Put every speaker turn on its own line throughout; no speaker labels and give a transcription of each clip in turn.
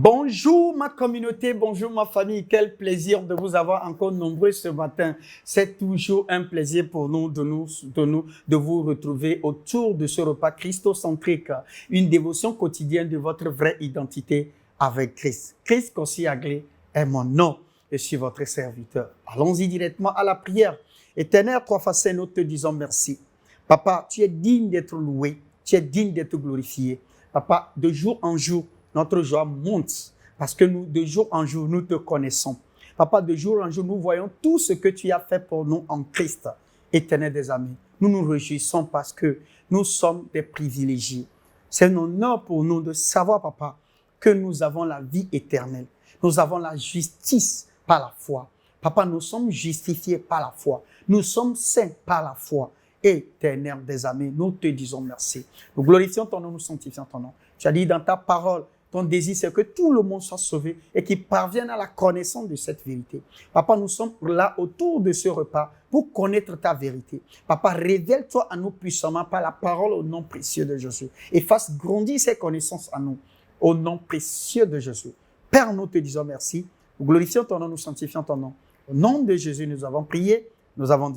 Bonjour ma communauté, bonjour ma famille, quel plaisir de vous avoir encore nombreux ce matin. C'est toujours un plaisir pour nous de vous retrouver autour de ce repas christocentrique, une dévotion quotidienne de votre vraie identité avec Christ. Christ Koscielny est mon nom, je suis votre serviteur. Allons-y directement à la prière. Éternel, trois fois saint, nous te disons merci. Papa, tu es digne d'être loué, tu es digne d'être glorifié. Papa, de jour en jour, notre joie monte parce que nous, de jour en jour, nous te connaissons. Papa, de jour en jour, nous voyons tout ce que tu as fait pour nous en Christ. Éternel des amis, nous nous réjouissons parce que nous sommes des privilégiés. C'est un honneur pour nous de savoir, Papa, que nous avons la vie éternelle. Nous avons la justice par la foi. Papa, nous sommes justifiés par la foi. Nous sommes saints par la foi. Éternel des amis, nous te disons merci. Nous glorifions ton nom, nous sanctifions ton nom. Tu as dit dans ta parole, ton désir, c'est que tout le monde soit sauvé et qu'il parvienne à la connaissance de cette vérité. Papa, nous sommes là autour de ce repas pour connaître ta vérité. Papa, révèle-toi à nous puissamment par la parole au nom précieux de Jésus et fasse grandir ces connaissances à nous au nom précieux de Jésus. Père, nous te disons merci. Nous glorifions ton nom, nous sanctifions ton nom. Au nom de Jésus, nous avons prié, nous avons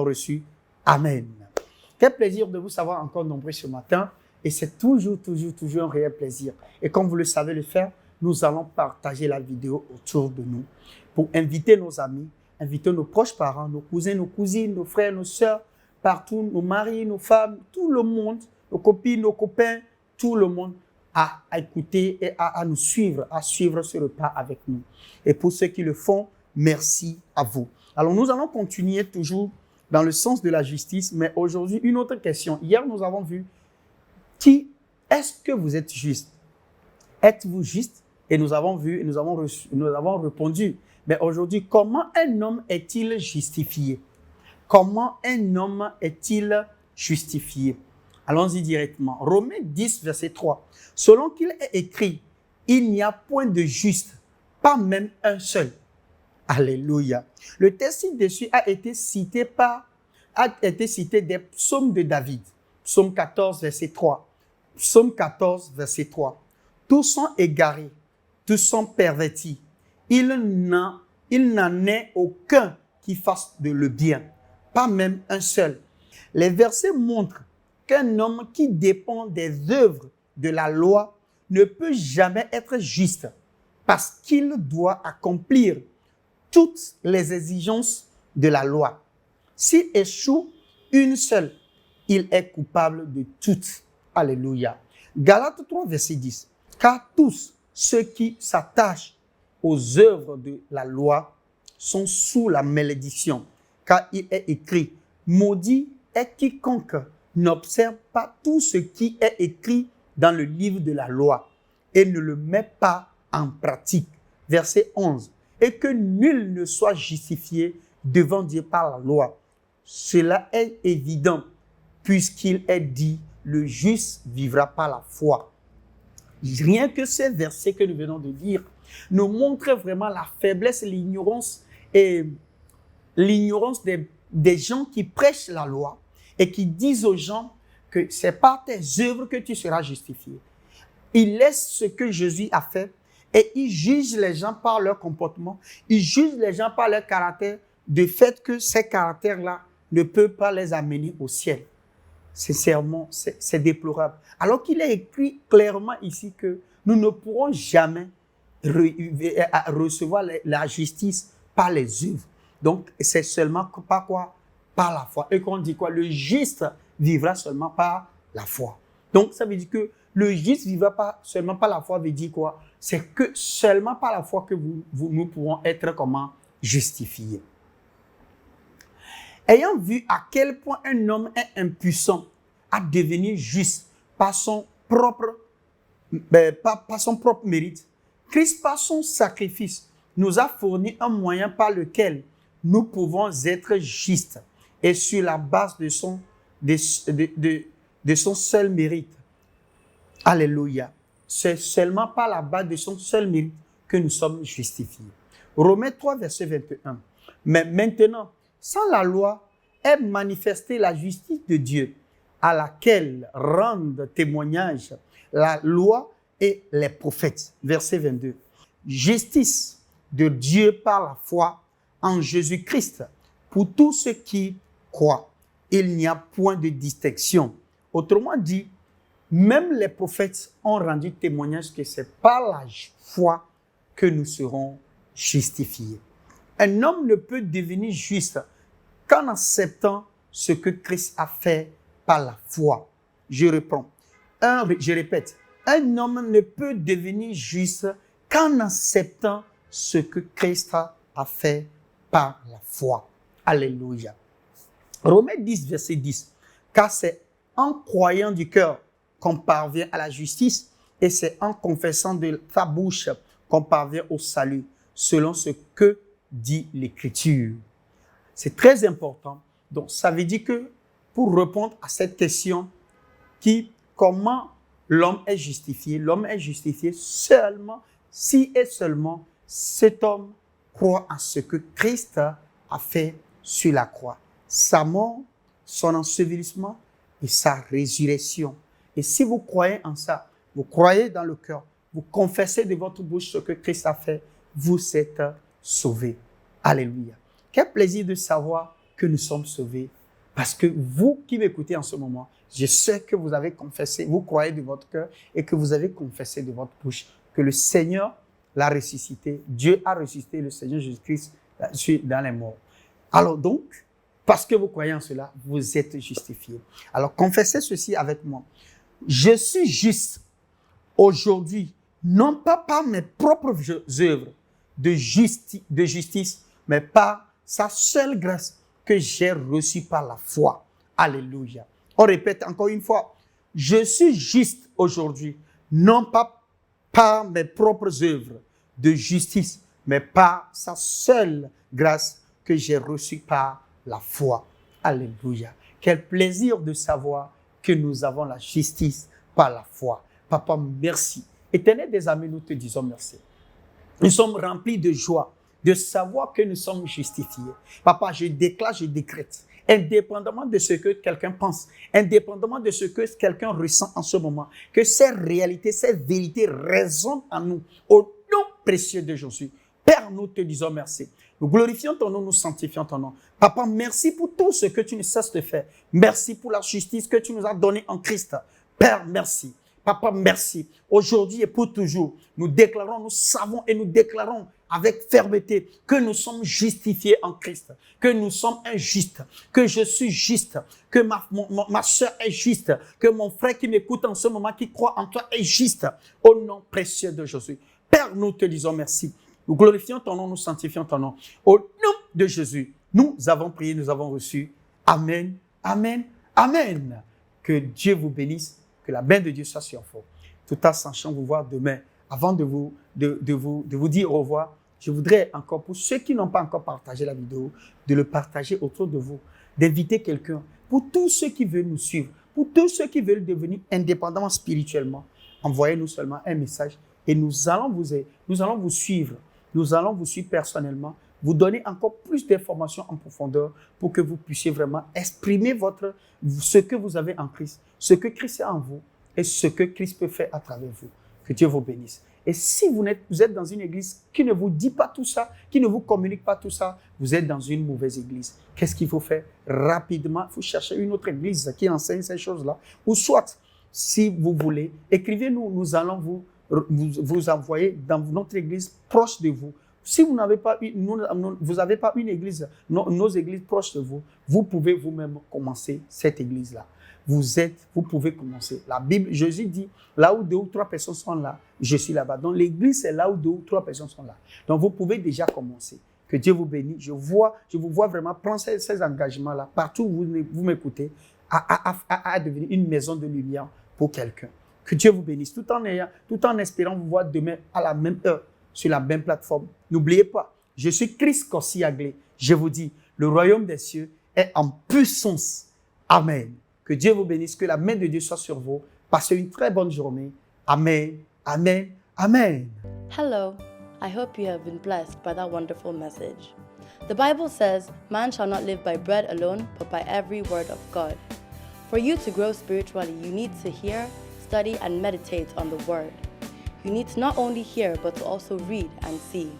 reçu. Amen. Quel plaisir de vous savoir encore nombreux ce matin. Et c'est toujours un réel plaisir. Et comme vous le savez le faire, nous allons partager la vidéo autour de nous pour inviter nos amis, inviter nos proches parents, nos cousins, nos cousines, nos frères, nos sœurs, partout, nos maris, nos femmes, tout le monde, nos copines, nos copains, tout le monde à écouter et à nous suivre, à suivre ce repas avec nous. Et pour ceux qui le font, merci à vous. Alors nous allons continuer toujours dans le sens de la justice, mais aujourd'hui, une autre question. Hier, nous avons vu est-ce que vous êtes juste? Êtes-vous juste? Et nous avons vu, nous avons répondu. Mais aujourd'hui, comment un homme est-il justifié? Comment un homme est-il justifié? Allons-y directement. Romains 10, verset 3. Selon qu'il est écrit, il n'y a point de juste, pas même un seul. Alléluia. Le texte ci-dessus a été cité des psaumes de David. Psaume 14, verset 3. Psaume 14, verset 3. Tous sont égarés, tous sont pervertis. Il n'en est aucun qui fasse de le bien, pas même un seul. Les versets montrent qu'un homme qui dépend des œuvres de la loi ne peut jamais être juste parce qu'il doit accomplir toutes les exigences de la loi. S'il échoue une seule, il est coupable de toutes. Alléluia. Galates 3, verset 10. Car tous ceux qui s'attachent aux œuvres de la loi sont sous la malédiction. Car il est écrit, maudit est quiconque n'observe pas tout ce qui est écrit dans le livre de la loi et ne le met pas en pratique. Verset 11. Et que nul ne soit justifié devant Dieu par la loi. Cela est évident puisqu'il est dit, le juste vivra par la foi. Rien que ces versets que nous venons de lire nous montrent vraiment la faiblesse, l'ignorance des gens qui prêchent la loi et qui disent aux gens que c'est par tes œuvres que tu seras justifié. Ils laissent ce que Jésus a fait et ils jugent les gens par leur comportement, ils jugent les gens par leur caractère, de fait que ces caractères-là ne peuvent pas les amener au ciel. Sincèrement, c'est déplorable. Alors qu'il est écrit clairement ici que nous ne pourrons jamais recevoir la justice par les œuvres. Donc, c'est seulement par quoi? Par la foi. Et qu'on dit quoi? Le juste vivra seulement par la foi. Donc, ça veut dire que le juste vivra pas seulement par la foi, veut dire quoi? C'est que seulement par la foi que nous pourrons être comment? Justifiés. Ayant vu à quel point un homme est impuissant à devenir juste par son propre mérite, Christ, par son sacrifice, nous a fourni un moyen par lequel nous pouvons être justes et sur la base de son seul mérite. Alléluia. C'est seulement par la base de son seul mérite que nous sommes justifiés. Romains 3, verset 21. Mais maintenant, sans la loi, est manifestée la justice de Dieu, à laquelle rendent témoignage la loi et les prophètes. Verset 22. Justice de Dieu par la foi en Jésus-Christ pour tous ceux qui croient. Il n'y a point de distinction. Autrement dit, même les prophètes ont rendu témoignage que c'est par la foi que nous serons justifiés. Un homme ne peut devenir juste qu'en acceptant ce que Christ a fait par la foi. Je reprends. Je répète, un homme ne peut devenir juste qu'en acceptant ce que Christ a fait par la foi. Alléluia. Romains 10, verset 10. Car c'est en croyant du cœur qu'on parvient à la justice et c'est en confessant de ta bouche qu'on parvient au salut, selon ce que dit l'Écriture. C'est très important. Donc, ça veut dire que pour répondre à cette question comment l'homme est justifié seulement si et seulement cet homme croit en ce que Christ a fait sur la croix. Sa mort, son ensevelissement et sa résurrection. Et si vous croyez en ça, vous croyez dans le cœur, vous confessez de votre bouche ce que Christ a fait, vous êtes sauvés. Alléluia. Quel plaisir de savoir que nous sommes sauvés. Parce que vous qui m'écoutez en ce moment, je sais que vous avez confessé, vous croyez de votre cœur et que vous avez confessé de votre bouche que le Seigneur l'a ressuscité. Dieu a ressuscité le Seigneur Jésus-Christ dans les morts. Alors donc, parce que vous croyez en cela, vous êtes justifiés. Alors confessez ceci avec moi. Je suis juste aujourd'hui, non pas par mes propres œuvres de justice, mais par sa seule grâce que j'ai reçue par la foi. Alléluia. On répète encore une fois. Je suis juste aujourd'hui, non pas par mes propres œuvres de justice, mais par sa seule grâce que j'ai reçue par la foi. Alléluia. Quel plaisir de savoir que nous avons la justice par la foi. Papa, merci. Éternel des amis, nous te disons merci. Nous sommes remplis de joie de savoir que nous sommes justifiés. Papa, je déclare, je décrète, indépendamment de ce que quelqu'un pense, indépendamment de ce que quelqu'un ressent en ce moment, que ces réalités, ces vérités résonnent en nous, au nom précieux de Jésus. Père, nous te disons merci. Nous glorifions ton nom, nous sanctifions ton nom. Papa, merci pour tout ce que tu ne cesses de faire. Merci pour la justice que tu nous as donnée en Christ. Père, merci. Papa, merci. Aujourd'hui et pour toujours, nous déclarons, nous savons et nous déclarons avec fermeté que nous sommes justifiés en Christ, que nous sommes injustes, que je suis juste, que ma soeur est juste, que mon frère qui m'écoute en ce moment, qui croit en toi, est juste. Au nom précieux de Jésus. Père, nous te disons merci. Nous glorifions ton nom, nous sanctifions ton nom. Au nom de Jésus, nous avons prié, nous avons reçu. Amen, amen, amen. Que Dieu vous bénisse, que la main de Dieu soit sur vous. Tout en sachant vous voir demain. Avant de vous dire au revoir, je voudrais encore, pour ceux qui n'ont pas encore partagé la vidéo, de le partager autour de vous, d'inviter quelqu'un. Pour tous ceux qui veulent nous suivre, pour tous ceux qui veulent devenir indépendants spirituellement, envoyez-nous seulement un message et nous allons vous suivre. Nous allons vous suivre personnellement, vous donner encore plus d'informations en profondeur pour que vous puissiez vraiment exprimer ce que vous avez en Christ, ce que Christ a en vous et ce que Christ peut faire à travers vous. Que Dieu vous bénisse. Et si vous êtes dans une église qui ne vous dit pas tout ça, qui ne vous communique pas tout ça, vous êtes dans une mauvaise église. Qu'est-ce qu'il faut faire? Rapidement, il faut chercher une autre église qui enseigne ces choses-là. Ou soit, si vous voulez, écrivez-nous, nous allons vous envoyer dans notre église proche de vous. Si vous n'avez pas une église, nos églises proches de vous, vous pouvez vous-même commencer cette église-là. Vous pouvez commencer. La Bible, Jésus dit, là où 2 ou 3 personnes sont là, je suis là-bas. Donc l'église, c'est là où 2 ou 3 personnes sont là. Donc vous pouvez déjà commencer. Que Dieu vous bénisse. Je vous vois vraiment prendre ces engagements-là, partout où vous m'écoutez, à devenir une maison de lumière pour quelqu'un. Que Dieu vous bénisse, tout en espérant vous voir demain à la même heure, sur la même plateforme. N'oubliez pas, je suis Christ Koscielny. Je vous dis, le royaume des cieux est en puissance. Amen. Que Dieu vous bénisse, que la main de Dieu soit sur vous. Passez une très bonne journée. Amen, amen, amen.
Hello, I hope you have been blessed by that wonderful message. The Bible says, man shall not live by bread alone, but by every word of God. For you to grow spiritually, you need to hear, study, and meditate on the Word. you need to not only hear but to also read and see.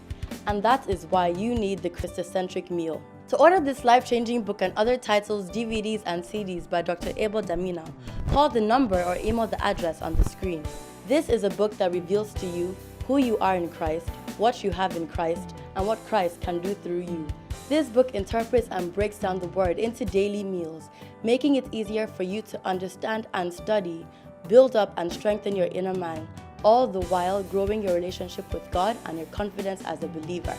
And that is why you need the Christocentric meal. To order this life-changing book and other titles, DVDs, and CDs by Dr. Abel Damina, call the number or email the address on the screen. This is a book that reveals to you who you are in Christ, what you have in Christ, and what Christ can do through you. This book interprets and breaks down the Word into daily meals, making it easier for you to understand and study, build up and strengthen your inner man, all the while growing your relationship with God and your confidence as a believer.